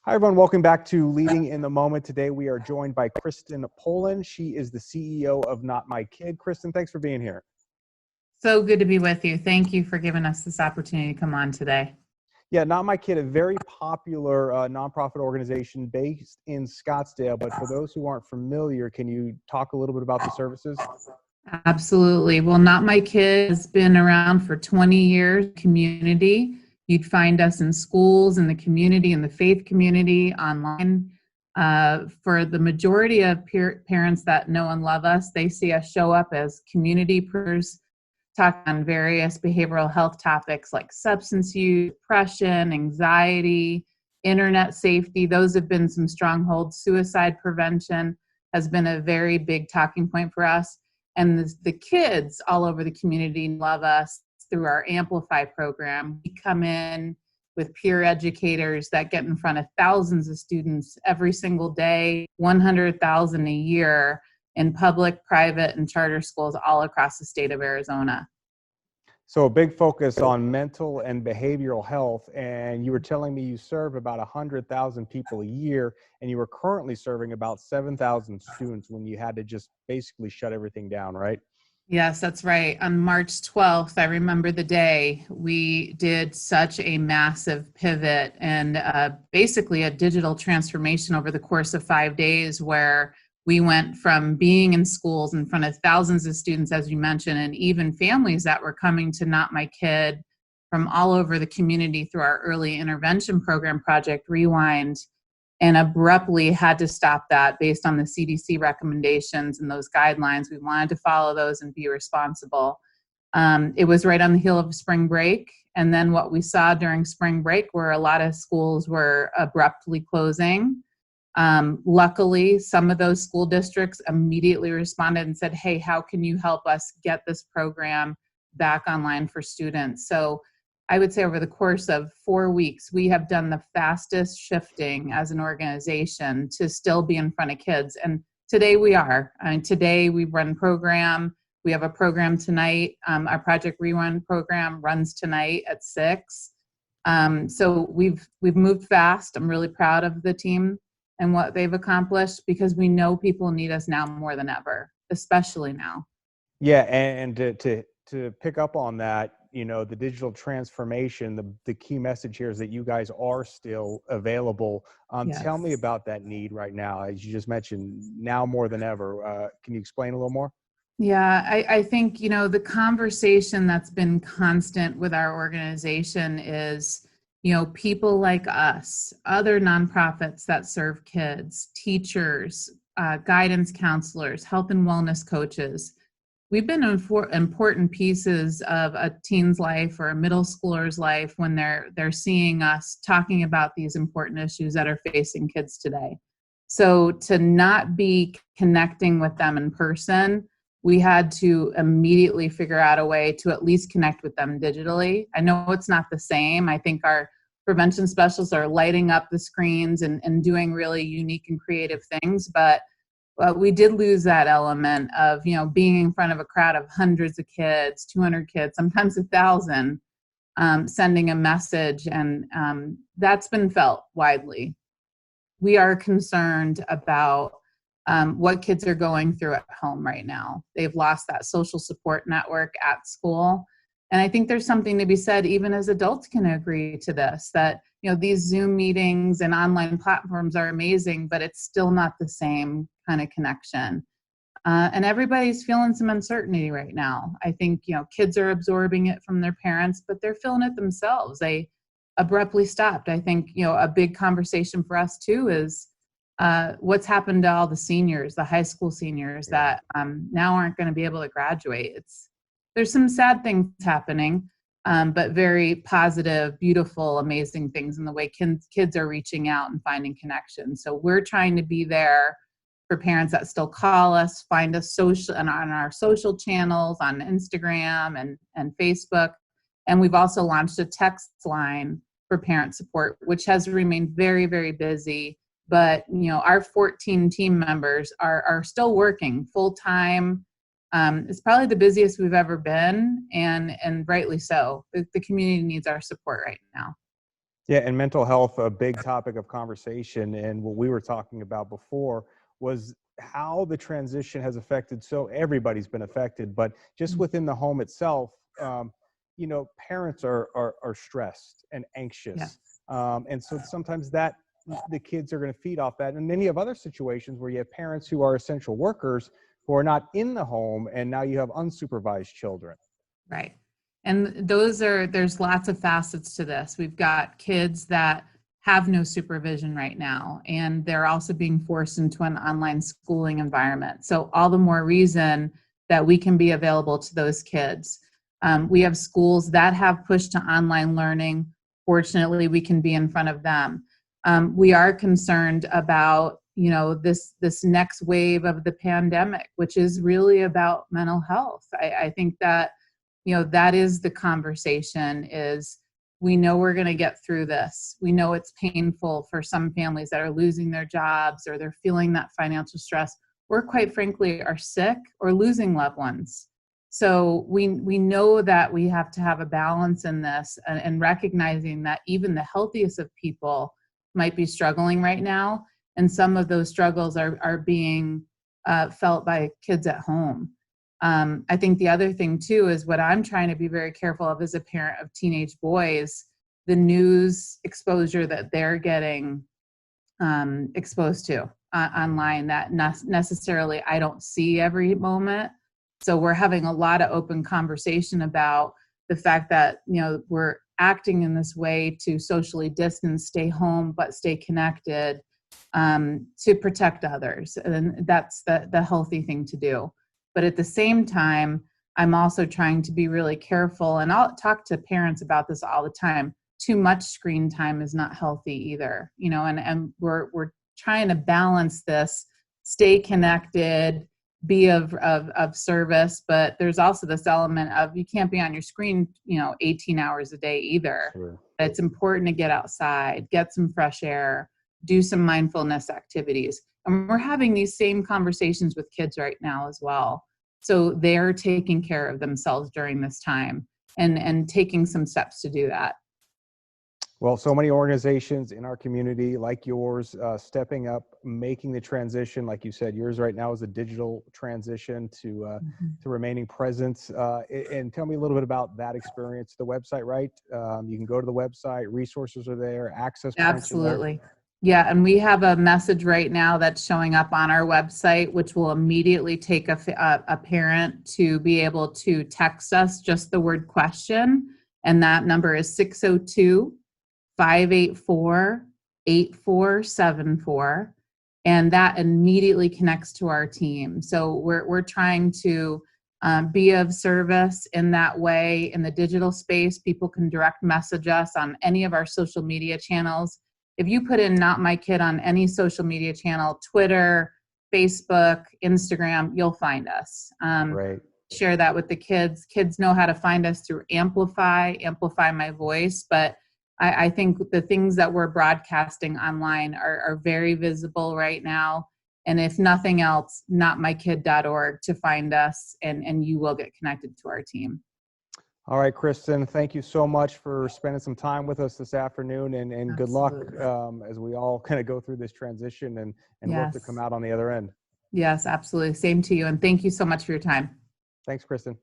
Hi, everyone. Welcome back to Leading in the Moment. Today, we are joined by Kristen Polin. She is the CEO of notMYkid. Kristen, thanks for being here. So good to be with you. Thank you for giving us this opportunity to come on today. Yeah, notMYkid, a very popular nonprofit organization based in Scottsdale. But for those who aren't familiar, can you talk a little bit about the services? Absolutely. Well, notMYkid has been around for 20 years, community. You'd find us in schools, in the community, in the faith community, online. For the majority of parents that know and love us, they see us show up as community prayers, talk on various behavioral health topics like substance use, depression, anxiety, internet safety. Those have been some strongholds. Suicide prevention has been a very big talking point for us. And the kids all over the community love us through our Amplify program. We come in with peer educators that get in front of thousands of students every single day, 100,000 a year in public, private, and charter schools all across the state of Arizona. So a big focus on mental and behavioral health. And you were telling me you serve about 100,000 people a year, and you were currently serving about 7,000 students when you had to just basically shut everything down, right? Yes, that's right. On March 12th, I remember the day, we did such a massive pivot and basically a digital transformation over the course of 5 days, where we went from being in schools in front of thousands of students, as you mentioned, and even families that were coming to notMYkid from all over the community through our early intervention program, Project Rewind, and abruptly had to stop that based on the CDC recommendations and those guidelines. We wanted to follow those and be responsible. It was right on the heel of spring break. And then what we saw during spring break were a lot of schools were abruptly closing. Luckily, some of those school districts immediately responded and said, hey, how can you help us get this program back online for students? So I would say over the course of 4 weeks, we have done the fastest shifting as an organization to still be in front of kids. And today we are. Today we run program. We have a program tonight. Our Project Rewind program runs tonight at 6. So we've moved fast. I'm really proud of the team and what they've accomplished, because we know people need us now more than ever, especially now. Yeah, and to pick up on that, you know, the digital transformation, the key message here is that you guys are still available. Yes. Tell me about that need right now. As you just mentioned, now more than ever. Can you explain a little more? Yeah, I think, you know, the conversation that's been constant with our organization is, you know, people like us, other nonprofits that serve kids, teachers, guidance counselors, health and wellness coaches. We've been important pieces of a teen's life or a middle schooler's life when they're seeing us talking about these important issues that are facing kids today. So to not be connecting with them in person, we had to immediately figure out a way to at least connect with them digitally. I know it's not the same. I think our prevention specialists are lighting up the screens and doing really unique and creative things, but we did lose that element of, you know, being in front of a crowd of hundreds of kids, 200 kids, sometimes 1,000, sending a message, and that's been felt widely. We are concerned about what kids are going through at home right now. They've lost that social support network at school. And I think there's something to be said, even as adults can agree to this, that, you know, these Zoom meetings and online platforms are amazing, but it's still not the same kind of connection. And everybody's feeling some uncertainty right now. I think, you know, kids are absorbing it from their parents, but they're feeling it themselves. They abruptly stopped. I think, you know, a big conversation for us too is what's happened to all the seniors, the high school seniors that now aren't going to be able to graduate. There's some sad things happening, but very positive, beautiful, amazing things in the way kids are reaching out and finding connections. So we're trying to be there for parents that still call us, find us on our social channels, on Instagram and Facebook. And we've also launched a text line for parent support, which has remained very, very busy. But, you know, our 14 team members are still working full time. It's probably the busiest we've ever been, and rightly so. The community needs our support right now. Yeah, and mental health, a big topic of conversation. And what we were talking about before was how the transition has affected. So everybody's been affected, but just within the home itself, parents are stressed and anxious, Yes. and so sometimes that the kids are going to feed off that. And then you have other situations where you have parents who are essential workers who are not in the home, and now you have unsupervised children. Right. And there's lots of facets to this. We've got kids that have no supervision right now, and they're also being forced into an online schooling environment. So all the more reason that we can be available to those kids. We have schools that have pushed to online learning. Fortunately, we can be in front of them. We are concerned about, this next wave of the pandemic, which is really about mental health. I think that that is the conversation. Is we know we're going to get through this. We know it's painful for some families that are losing their jobs, or they're feeling that financial stress, or quite frankly are sick or losing loved ones. So we know that we have to have a balance in this, and recognizing that even the healthiest of people might be struggling right now, and some of those struggles are being felt by kids at home. I think the other thing too is what I'm trying to be very careful of as a parent of teenage boys, the news exposure that they're getting exposed to online that necessarily I don't see every moment. So we're having a lot of open conversation about the fact that, we're acting in this way to socially distance, stay home, but stay connected, to protect others. And that's the healthy thing to do. But at the same time, I'm also trying to be really careful, and I'll talk to parents about this all the time. Too much screen time is not healthy either, and we're trying to balance this, stay connected, be of service, but there's also this element of you can't be on your screen, 18 hours a day either. Sure. It's important to get outside, get some fresh air, do some mindfulness activities. And we're having these same conversations with kids right now as well. So they're taking care of themselves during this time, and taking some steps to do that. Well, so many organizations in our community like yours, stepping up, making the transition. Like you said, yours right now is a digital transition to remaining present. And tell me a little bit about that experience. The website, right? You can go to the website, resources are there, access points are there. Absolutely. Yeah, and we have a message right now that's showing up on our website, which will immediately take a parent to be able to text us just the word question. And that number is 602-584-8474. And that immediately connects to our team. So we're trying to be of service in that way. In the digital space, people can direct message us on any of our social media channels. If you put in notMYkid on any social media channel, Twitter, Facebook, Instagram, you'll find us. Right. Share that with the kids. Kids know how to find us through Amplify My Voice. But I think the things that we're broadcasting online are very visible right now. And if nothing else, notmykid.org to find us, and you will get connected to our team. All right, Kristen, thank you so much for spending some time with us this afternoon, and good luck as we all kind of go through this transition and work to come out on the other end. Yes, absolutely. Same to you. And thank you so much for your time. Thanks, Kristen.